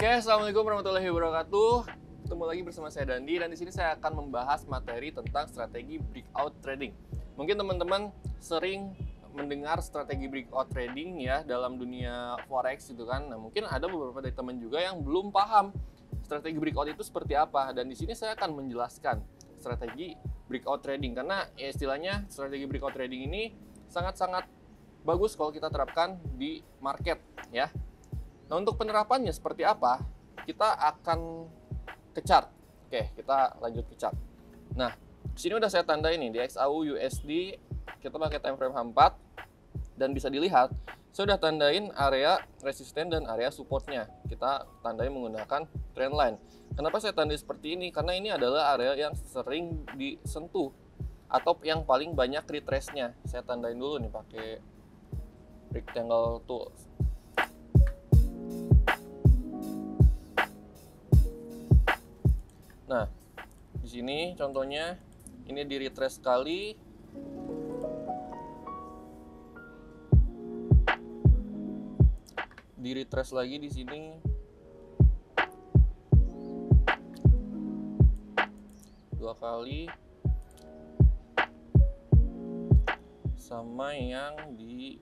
Oke, assalamualaikum warahmatullahi wabarakatuh. Ketemu lagi bersama saya Dandi, dan di sini saya akan membahas materi tentang strategi breakout trading. Mungkin teman-teman sering mendengar strategi breakout trading ya dalam dunia forex gitu kan. Nah, mungkin ada beberapa dari teman juga yang belum paham strategi breakout itu seperti apa, dan di sini saya akan menjelaskan strategi breakout trading karena ya, istilahnya strategi breakout trading ini sangat-sangat bagus kalau kita terapkan di market ya. Nah, untuk penerapannya seperti apa? Kita akan ke chart. Oke, kita lanjut ke chart. Nah, di sini udah saya tandai nih di XAU USD, kita pakai time frame H4 dan bisa dilihat saya udah tandain area resisten dan area supportnya. Kita tandai menggunakan trend line. Kenapa saya tandai seperti ini? Karena ini adalah area yang sering disentuh atau yang paling banyak retrace-nya. Saya tandain dulu nih pakai rectangle tools. Nah, di sini contohnya ini di retrace sekali. Di retrace lagi di sini. Dua kali. Sama yang di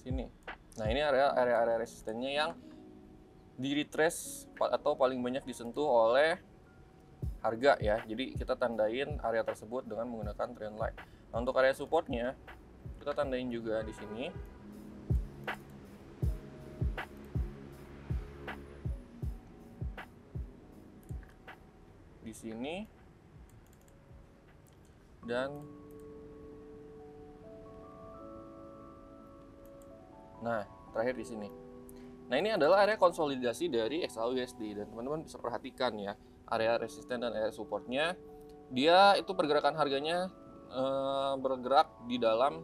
sini. Nah, ini area resistennya yang di retrace atau paling banyak disentuh oleh harga ya. Jadi kita tandain area tersebut dengan menggunakan trend line. Nah, untuk area supportnya kita tandain juga di sini. Di sini dan nah, terakhir di sini. Nah, ini adalah area konsolidasi dari XAU USD, dan teman-teman bisa perhatikan ya, area resisten dan area supportnya, dia itu pergerakan harganya bergerak di dalam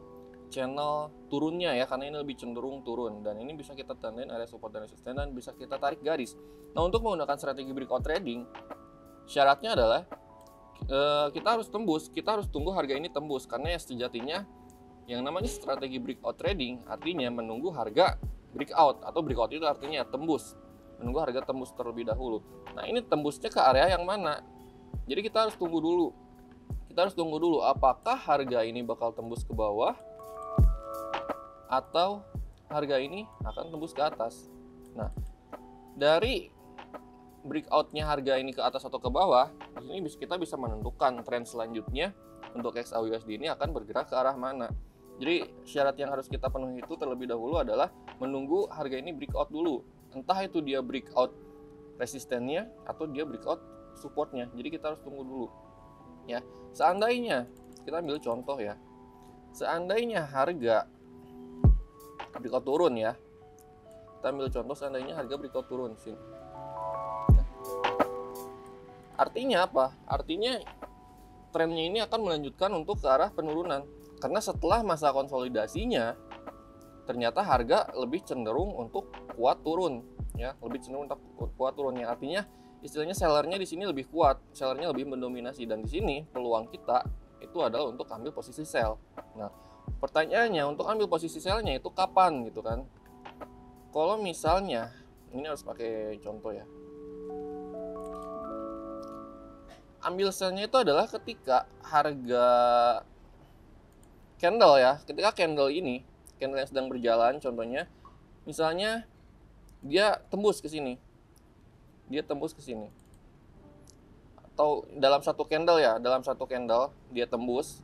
channel turunnya ya, karena ini lebih cenderung turun, dan ini bisa kita tandain area support dan resisten dan bisa kita tarik garis. Nah, untuk menggunakan strategi breakout trading, syaratnya adalah kita harus tembus, kita harus tunggu harga ini tembus, karena ya sejatinya yang namanya strategi breakout trading artinya menunggu harga breakout, atau breakout itu artinya tembus, menunggu harga tembus terlebih dahulu. Nah, ini tembusnya ke area yang mana? Jadi kita harus tunggu dulu. Kita harus tunggu dulu apakah harga ini bakal tembus ke bawah atau harga ini akan tembus ke atas. Nah, dari breakoutnya harga ini ke atas atau ke bawah, di sini kita bisa menentukan tren selanjutnya untuk XAU USD ini akan bergerak ke arah mana. Jadi syarat yang harus kita penuhi itu terlebih dahulu adalah menunggu harga ini breakout dulu. Entah itu dia breakout resistennya atau dia breakout supportnya. Jadi kita harus tunggu dulu. Ya, seandainya kita ambil contoh ya. Seandainya harga breakout turun ya. Kita ambil contoh seandainya harga breakout turun sini. Artinya apa? Artinya trennya ini akan melanjutkan untuk ke arah penurunan. Karena setelah masa konsolidasinya, ternyata harga lebih cenderung untuk kuat turun, ya, lebih cenderung untuk kuat turun. Ya, artinya istilahnya sellernya di sini lebih kuat, sellernya lebih mendominasi, dan di sini peluang kita itu adalah untuk ambil posisi sell. Nah, pertanyaannya untuk ambil posisi sellnya itu kapan gitu kan? Kalau misalnya ini harus pakai contoh ya. Ambil sellnya itu adalah ketika harga candle ya, ketika candle ini, candle yang sedang berjalan contohnya, misalnya dia tembus ke sini, dia tembus ke sini, atau dalam satu candle ya, dalam satu candle dia tembus,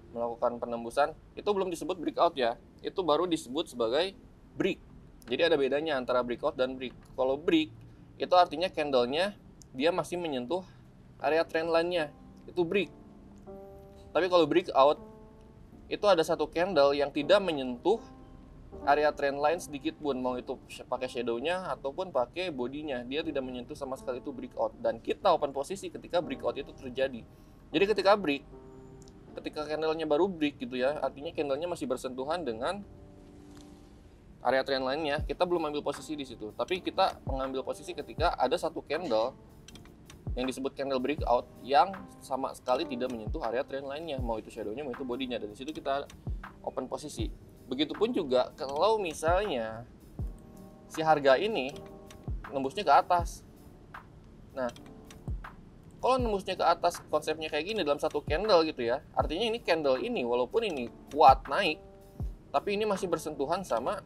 melakukan penembusan, itu belum disebut breakout ya, itu baru disebut sebagai break. Jadi ada bedanya antara breakout dan break. Kalau break itu artinya candlenya dia masih menyentuh area trend line-nya, itu break. Tapi kalau breakout itu ada satu candle yang tidak menyentuh area trend line sedikit pun, mau itu pakai shadow-nya ataupun pakai bodinya, dia tidak menyentuh sama sekali, itu breakout. Dan kita open posisi ketika breakout itu terjadi. Jadi ketika break, ketika candlenya baru break gitu ya, artinya candlenya masih bersentuhan dengan area trend line-nya, kita belum ambil posisi di situ. Tapi kita mengambil posisi ketika ada satu candle yang disebut candle breakout yang sama sekali tidak menyentuh area trend line-nya, mau itu shadow-nya, mau itu bodinya, dan di situ kita open posisi. Begitupun juga kalau misalnya si harga ini nembusnya ke atas. Nah, kalau nembusnya ke atas konsepnya kayak gini dalam satu candle gitu ya, artinya ini candle ini walaupun ini kuat naik, tapi ini masih bersentuhan sama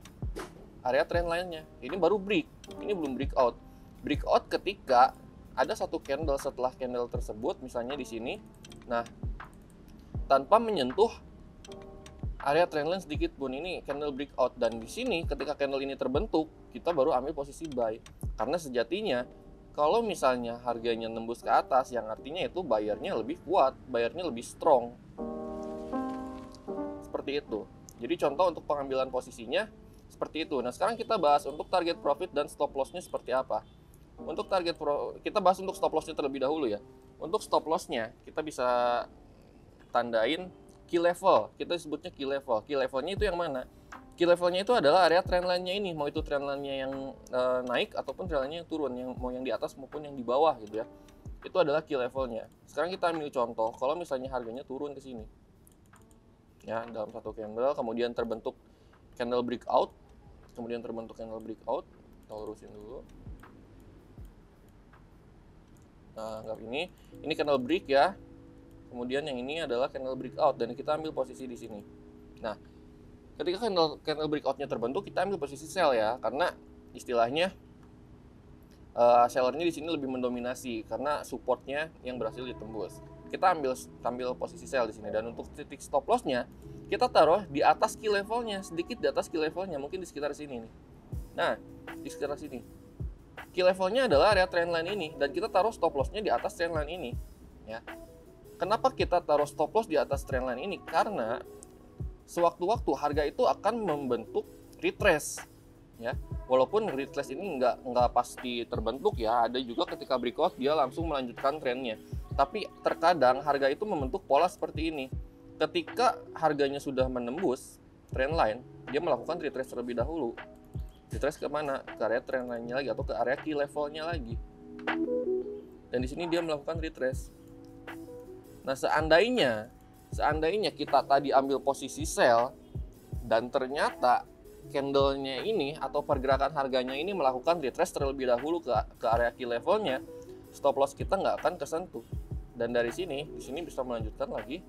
area trend line-nya. Ini baru break, ini belum breakout. Breakout ketika ada satu candle setelah candle tersebut, misalnya di sini, nah tanpa menyentuh area trendline sedikit pun, ini candle breakout. Dan di sini ketika candle ini terbentuk, kita baru ambil posisi buy. Karena sejatinya kalau misalnya harganya nembus ke atas, yang artinya itu bayarnya lebih kuat, bayarnya lebih strong. Seperti itu. Jadi contoh untuk pengambilan posisinya seperti itu. Nah, sekarang kita bahas untuk target profit dan stop loss-nya seperti apa. Untuk kita bahas untuk stop loss-nya terlebih dahulu ya. Untuk stop loss-nya kita bisa tandain key level. Kita sebutnya key level. Key level-nya itu yang mana? Key level-nya itu adalah area trend line-nya ini. Mau itu trend line-nya yang naik ataupun trend line-nya yang turun, mau yang di atas maupun yang di bawah gitu ya. Itu adalah key level-nya. Sekarang kita ambil contoh kalau misalnya harganya turun ke sini. Ya, dalam satu candle kemudian terbentuk candle breakout, kemudian terbentuk candle breakout. Kita lurusin dulu. Nah, anggap ini candle break ya. Kemudian yang ini adalah candle breakout dan kita ambil posisi di sini. Nah, ketika candle breakout-nya terbentuk, kita ambil posisi sell ya, karena istilahnya sellernya di sini lebih mendominasi karena supportnya yang berhasil ditembus. Kita ambil posisi sell di sini, dan untuk titik stop loss-nya kita taruh di atas key level-nya, sedikit di atas key level-nya, mungkin di sekitar sini nih. Nah, di sekitar sini. Key level-nya adalah area trendline ini, dan kita taruh stop loss-nya di atas trendline ini ya. Kenapa kita taruh stop loss di atas trendline ini? Karena sewaktu-waktu harga itu akan membentuk retrace ya. Walaupun retrace ini nggak pasti terbentuk ya, ada juga ketika breakout dia langsung melanjutkan trennya. Tapi terkadang harga itu membentuk pola seperti ini. Ketika harganya sudah menembus trendline, dia melakukan retrace terlebih dahulu. Retrace ke mana? Ke area trendline-nya lagi atau ke area key level-nya lagi. Dan di sini dia melakukan retrace. Nah, seandainya kita tadi ambil posisi sell dan ternyata candle-nya ini atau pergerakan harganya ini melakukan retrace terlebih dahulu ke area key level-nya, stop loss kita nggak akan kesentuh. Dan dari sini, di sini bisa melanjutkan lagi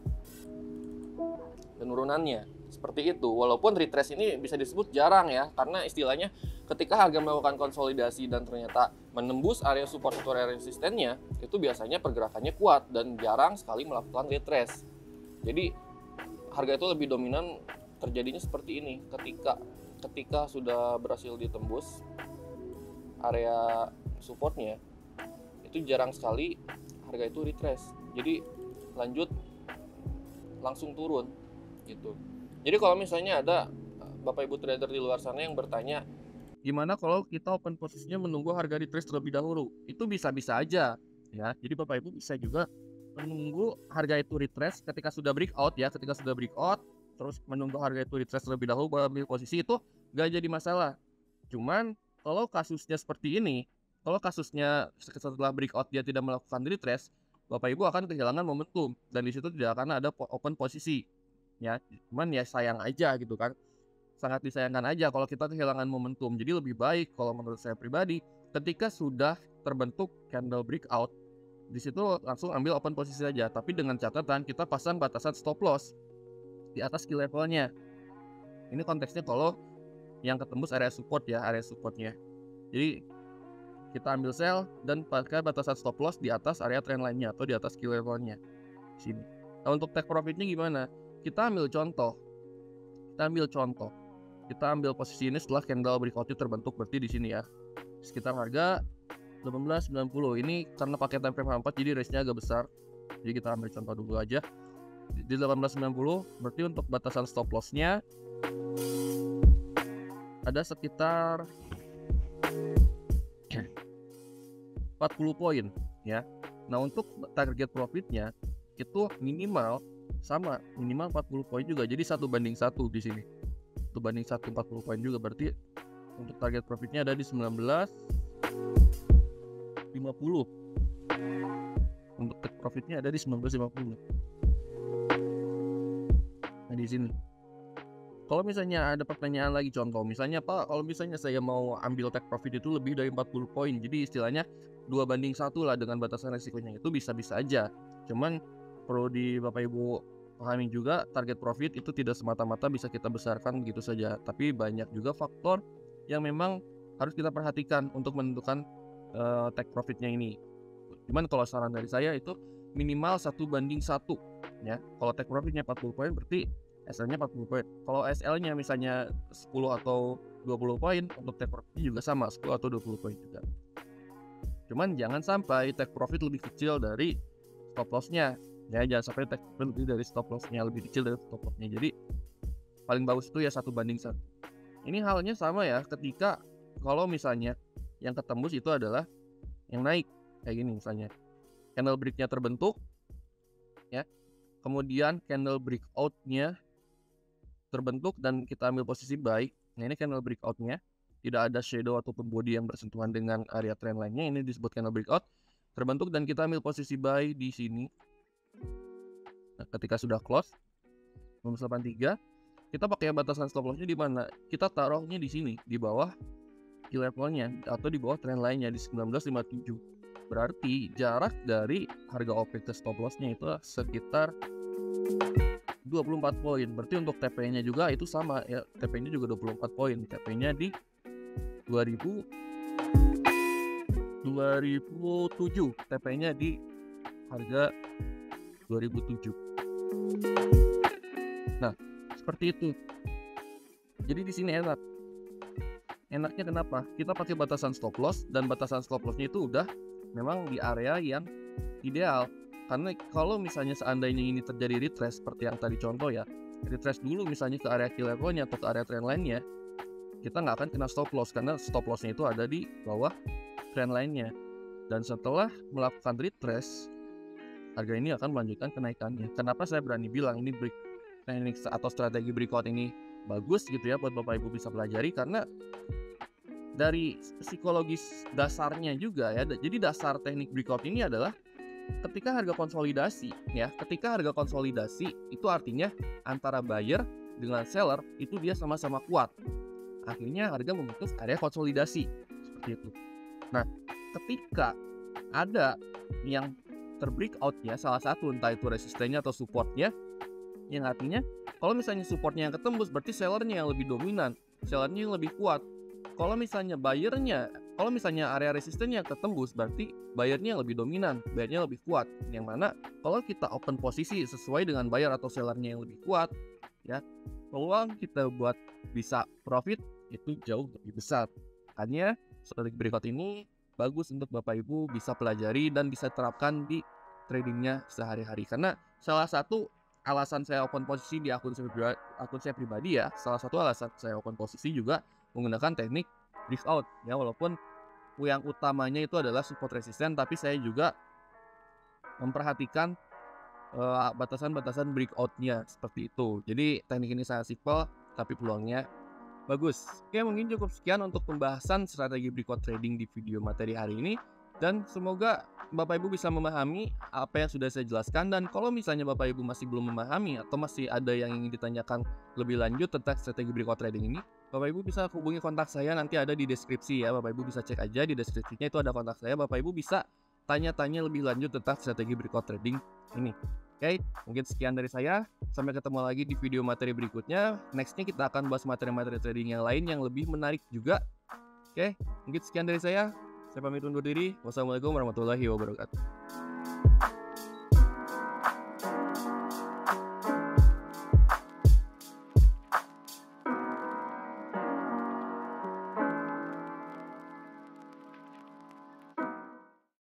penurunannya. Seperti itu. Walaupun retrace ini bisa disebut jarang ya, karena istilahnya ketika harga melakukan konsolidasi dan ternyata menembus area support atau area resistennya, itu biasanya pergerakannya kuat dan jarang sekali melakukan retrace. Jadi harga itu lebih dominan terjadinya seperti ini, ketika sudah berhasil ditembus area supportnya, itu jarang sekali harga itu retrace. Jadi lanjut langsung turun gitu. Jadi kalau misalnya ada Bapak Ibu trader di luar sana yang bertanya, gimana kalau kita open posisinya menunggu harga retrace terlebih dahulu? Itu bisa-bisa aja ya. Jadi Bapak Ibu bisa juga menunggu harga itu retrace ketika sudah breakout ya, ketika sudah breakout terus menunggu harga itu retrace terlebih dahulu baru ambil posisi, itu gak jadi masalah. Cuman kalau kasusnya seperti ini, kalau kasusnya setelah breakout dia tidak melakukan retrace, Bapak Ibu akan kehilangan momentum dan di situ tidak akan ada open posisi ya. Cuman ya sayang aja gitu kan, sangat disayangkan aja kalau kita kehilangan momentum. Jadi lebih baik kalau menurut saya pribadi, ketika sudah terbentuk candle breakout, di situ langsung ambil open posisi saja, tapi dengan catatan kita pasang batasan stop loss di atas key levelnya. Ini konteksnya kalau yang ketembus area support ya, area supportnya. Jadi kita ambil sell dan pakai batasan stop loss di atas area trend line-nya atau di atas key levelnya sini. Nah, untuk take profitnya gimana? Kita ambil contoh. Kita ambil posisi ini setelah candle breakout terbentuk, berarti di sini ya. Sekitar harga 18.90. Ini karena pakai time frame 4 jadi range-nya agak besar. Jadi kita ambil contoh dulu aja. Di 18.90 berarti untuk batasan stop loss-nya ada sekitar 40 poin ya. Nah, untuk target profitnya itu minimal 40 poin juga. Jadi 1:1 di sini. 1:1 40 poin juga, berarti untuk target profitnya ada di 19.50. Untuk take profitnya ada di 19.50. Nah, di sini. Kalau misalnya ada pertanyaan lagi, contoh misalnya Pak, kalau misalnya saya mau ambil take profit itu lebih dari 40 poin, jadi istilahnya 2:1 lah dengan batasan resikonya, itu bisa-bisa aja. Cuman perlu di Bapak Ibu pahami juga, target profit itu tidak semata-mata bisa kita besarkan begitu saja, tapi banyak juga faktor yang memang harus kita perhatikan untuk menentukan take profitnya ini. Cuman kalau saran dari saya itu minimal 1:1 ya. Kalau take profitnya 40 poin berarti SL-nya 40 poin. Kalau SL-nya misalnya 10 atau 20 poin, untuk take profit juga sama, 10 atau 20 poin juga. Cuman jangan sampai take profit lebih kecil dari stop loss-nya. Ya, jangan sampai take profit lebih dari stop loss-nya, lebih kecil dari stop loss-nya. Jadi paling bagus itu ya 1:1. Ini halnya sama ya ketika kalau misalnya yang ketembus itu adalah yang naik kayak gini misalnya. Candle break-nya terbentuk ya. Kemudian candle breakout-nya terbentuk dan kita ambil posisi buy. Nah, ini candle breakout-nya, tidak ada shadow ataupun body yang bersentuhan dengan area trend line-nya. Ini disebut candle breakout terbentuk dan kita ambil posisi buy di sini. Nah, ketika sudah close 1983, kita pakai batasan stop loss-nya di mana? Kita taruhnya di sini, di bawah key level-nya atau di bawah trend line-nya di 1957. Berarti jarak dari harga OP ke stop loss-nya itu sekitar 24 poin. Berarti untuk TP-nya juga itu sama ya. TP-nya juga 24 poin. TP-nya di 2007. TP-nya di harga 2007. Nah, seperti itu. Jadi di sini enak. Enaknya kenapa? Kita pakai batasan stop loss dan batasan stop loss-nya itu udah memang di area yang ideal. Karena kalau misalnya seandainya ini terjadi retrace seperti yang tadi contoh ya, retrace dulu misalnya ke area key level-nya atau ke area trend line-nya, kita nggak akan kena stop loss karena stop loss-nya itu ada di bawah trend line-nya. Dan setelah melakukan retrace, harga ini akan melanjutkan kenaikannya. Kenapa saya berani bilang ini teknik atau strategi breakout ini bagus gitu ya buat Bapak Ibu bisa pelajari, karena dari psikologis dasarnya juga ya. Jadi dasar teknik breakout ini adalah ketika harga konsolidasi ya, ketika harga konsolidasi itu artinya antara buyer dengan seller itu dia sama-sama kuat. Akhirnya harga memutus area konsolidasi seperti itu. Nah, ketika ada yang terbreakout ya, salah satu entah itu resistennya atau supportnya, yang artinya kalau misalnya supportnya yang ketembus berarti sellernya yang lebih dominan, sellernya yang lebih kuat. Kalau misalnya kalau misalnya area resistennya ketembus berarti buyernya yang lebih dominan, buyernya lebih kuat. Yang mana kalau kita open posisi sesuai dengan buyer atau sellernya yang lebih kuat, ya peluang kita buat bisa profit itu jauh lebih besar. Makanya strategi breakout ini bagus untuk Bapak Ibu bisa pelajari dan bisa terapkan di tradingnya sehari-hari. Karena salah satu alasan saya open posisi di akun saya pribadi ya, salah satu alasan saya open posisi juga menggunakan teknik breakout ya, walaupun yang utamanya itu adalah support resisten, tapi saya juga memperhatikan batasan-batasan breakout-nya seperti itu. Jadi teknik ini sangat simpel tapi peluangnya bagus. Oke, mungkin cukup sekian untuk pembahasan strategi breakout trading di video materi hari ini. Dan semoga Bapak Ibu bisa memahami apa yang sudah saya jelaskan. Dan kalau misalnya Bapak Ibu masih belum memahami atau masih ada yang ingin ditanyakan lebih lanjut tentang strategi breakout trading ini, Bapak Ibu bisa hubungi kontak saya, nanti ada di deskripsi ya. Bapak Ibu bisa cek aja di deskripsinya, itu ada kontak saya. Bapak Ibu bisa tanya-tanya lebih lanjut tentang strategi breakout trading ini. Oke, mungkin sekian dari saya. Sampai ketemu lagi di video materi berikutnya. Nextnya kita akan bahas materi-materi trading yang lain yang lebih menarik juga. Oke, mungkin sekian dari saya. Saya pamit undur diri. Wassalamualaikum warahmatullahi wabarakatuh.